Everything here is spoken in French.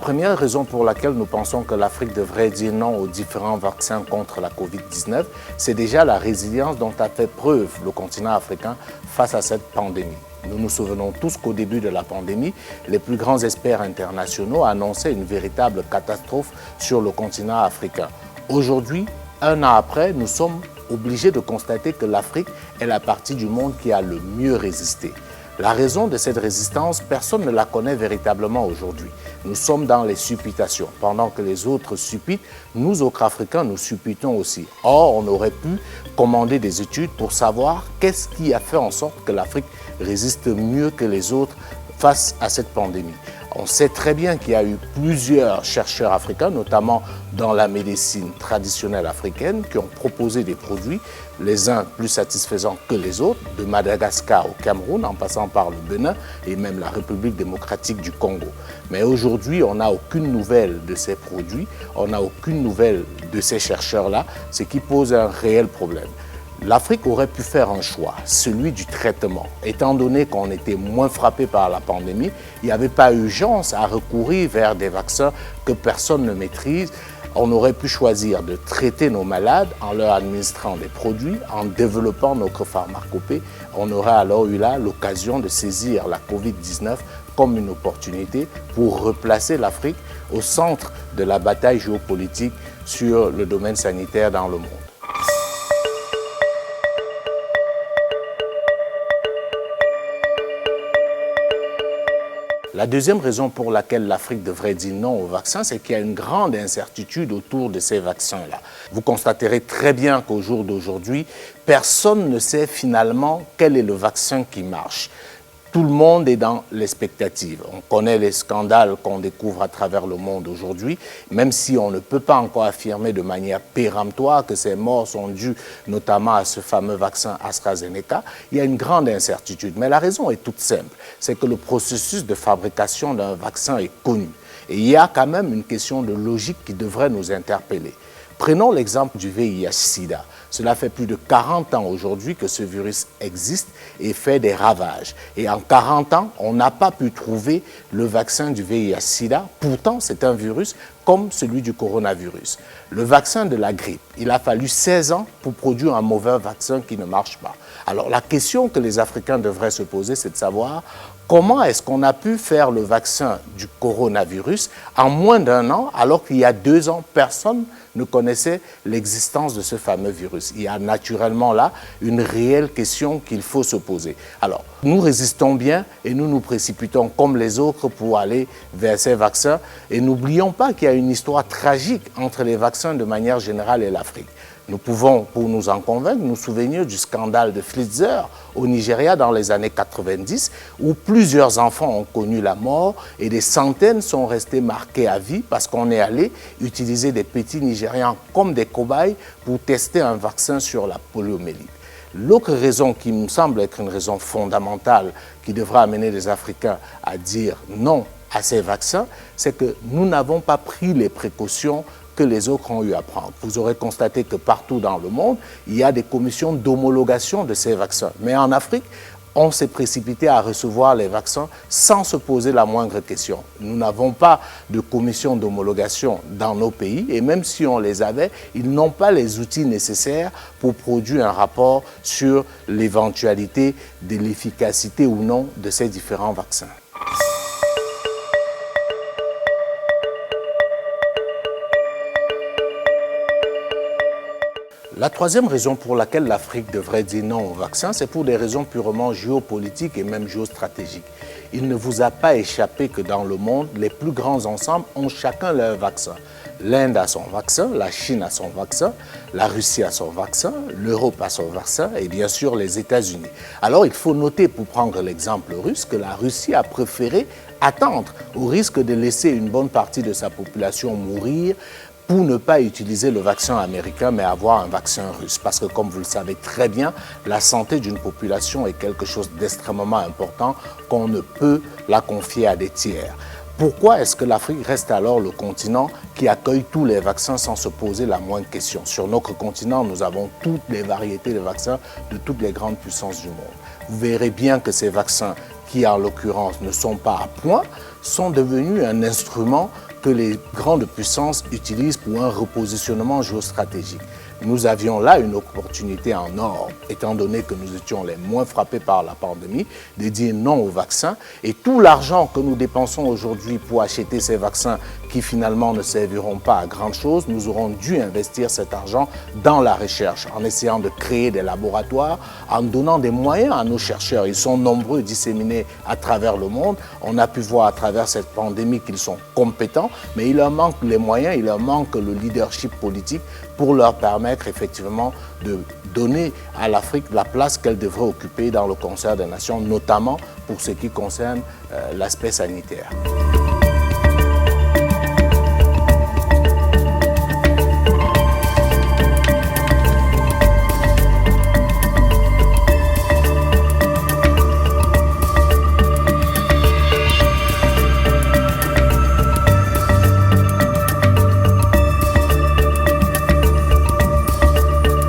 première raison pour laquelle nous pensons que l'Afrique devrait dire non aux différents vaccins contre la Covid-19, c'est déjà la résilience dont a fait preuve le continent africain face à cette pandémie. Nous nous souvenons tous qu'au début de la pandémie, les plus grands experts internationaux annonçaient une véritable catastrophe sur le continent africain. Aujourd'hui, un an après, nous sommes obligés de constater que l'Afrique est la partie du monde qui a le mieux résisté. La raison de cette résistance, personne ne la connaît véritablement aujourd'hui. Nous sommes dans les supputations. Pendant que les autres supputent, nous autres Africains, nous supputons aussi. Or, on aurait pu commander des études pour savoir qu'est-ce qui a fait en sorte que l'Afrique résiste mieux que les autres face à cette pandémie. On sait très bien qu'il y a eu plusieurs chercheurs africains, notamment dans la médecine traditionnelle africaine, qui ont proposé des produits, les uns plus satisfaisants que les autres, de Madagascar au Cameroun, en passant par le Bénin et même la République démocratique du Congo. Mais aujourd'hui, on n'a aucune nouvelle de ces produits, on n'a aucune nouvelle de ces chercheurs-là, ce qui pose un réel problème. L'Afrique aurait pu faire un choix, celui du traitement. Étant donné qu'on était moins frappé par la pandémie, il n'y avait pas urgence à recourir vers des vaccins que personne ne maîtrise. On aurait pu choisir de traiter nos malades en leur administrant des produits, en développant notre pharmacopée. On aurait alors eu là l'occasion de saisir la Covid-19 comme une opportunité pour replacer l'Afrique au centre de la bataille géopolitique sur le domaine sanitaire dans le monde. La deuxième raison pour laquelle l'Afrique devrait dire non aux vaccins, c'est qu'il y a une grande incertitude autour de ces vaccins-là. Vous constaterez très bien qu'au jour d'aujourd'hui, personne ne sait finalement quel est le vaccin qui marche. Tout le monde est dans l'expectative. On connaît les scandales qu'on découvre à travers le monde aujourd'hui, même si on ne peut pas encore affirmer de manière péremptoire que ces morts sont dues notamment à ce fameux vaccin AstraZeneca. Il y a une grande incertitude, mais la raison est toute simple. C'est que le processus de fabrication d'un vaccin est connu. Et il y a quand même une question de logique qui devrait nous interpeller. Prenons l'exemple du VIH-Sida. Cela fait plus de 40 ans aujourd'hui que ce virus existe et fait des ravages. Et en 40 ans, on n'a pas pu trouver le vaccin du VIH-Sida. Pourtant, c'est un virus comme celui du coronavirus. Le vaccin de la grippe, il a fallu 16 ans pour produire un mauvais vaccin qui ne marche pas. Alors la question que les Africains devraient se poser, c'est de savoir comment est-ce qu'on a pu faire le vaccin du coronavirus en moins d'un an, alors qu'il y a 2 ans, personne ne connaissait l'existence de ce fameux virus. Il y a naturellement là une réelle question qu'il faut se poser. Alors, nous résistons bien et nous nous précipitons comme les autres pour aller vers ces vaccins. Et n'oublions pas qu'il y a une histoire tragique entre les vaccins de manière générale et l'Afrique. Nous pouvons, pour nous en convaincre, nous souvenir du scandale de Pfizer au Nigeria dans les années 90, où plusieurs enfants ont connu la mort et des centaines sont restés marqués à vie parce qu'on est allé utiliser des petits Nigérians comme des cobayes pour tester un vaccin sur la poliomyélite. L'autre raison qui me semble être une raison fondamentale qui devra amener les Africains à dire non à ces vaccins, c'est que nous n'avons pas pris les précautions que les autres ont eu à prendre. Vous aurez constaté que partout dans le monde, il y a des commissions d'homologation de ces vaccins. Mais en Afrique, on s'est précipité à recevoir les vaccins sans se poser la moindre question. Nous n'avons pas de commission d'homologation dans nos pays et même si on les avait, ils n'ont pas les outils nécessaires pour produire un rapport sur l'éventualité de l'efficacité ou non de ces différents vaccins. La troisième raison pour laquelle l'Afrique devrait dire non au vaccin, c'est pour des raisons purement géopolitiques et même géostratégiques. Il ne vous a pas échappé que dans le monde, les plus grands ensembles ont chacun leur vaccin. L'Inde a son vaccin, la Chine a son vaccin, la Russie a son vaccin, l'Europe a son vaccin et bien sûr les États-Unis. Alors il faut noter, pour prendre l'exemple russe, que la Russie a préféré attendre au risque de laisser une bonne partie de sa population mourir pour ne pas utiliser le vaccin américain, mais avoir un vaccin russe. Parce que, comme vous le savez très bien, la santé d'une population est quelque chose d'extrêmement important qu'on ne peut la confier à des tiers. Pourquoi est-ce que l'Afrique reste alors le continent qui accueille tous les vaccins sans se poser la moindre question? Sur notre continent, nous avons toutes les variétés de vaccins de toutes les grandes puissances du monde. Vous verrez bien que ces vaccins, qui en l'occurrence ne sont pas à point, sont devenus un instrument que les grandes puissances utilisent pour un repositionnement géostratégique. Nous avions là une opportunité en or, étant donné que nous étions les moins frappés par la pandémie, de dire non aux vaccins. Et tout l'argent que nous dépensons aujourd'hui pour acheter ces vaccins qui finalement ne serviront pas à grand chose, nous aurons dû investir cet argent dans la recherche, en essayant de créer des laboratoires, en donnant des moyens à nos chercheurs. Ils sont nombreux, disséminés à travers le monde. On a pu voir à travers cette pandémie qu'ils sont compétents, mais il leur manque les moyens, il leur manque le leadership politique pour leur permettre effectivement de donner à l'Afrique la place qu'elle devrait occuper dans le concert des nations, notamment pour ce qui concerne l'aspect sanitaire.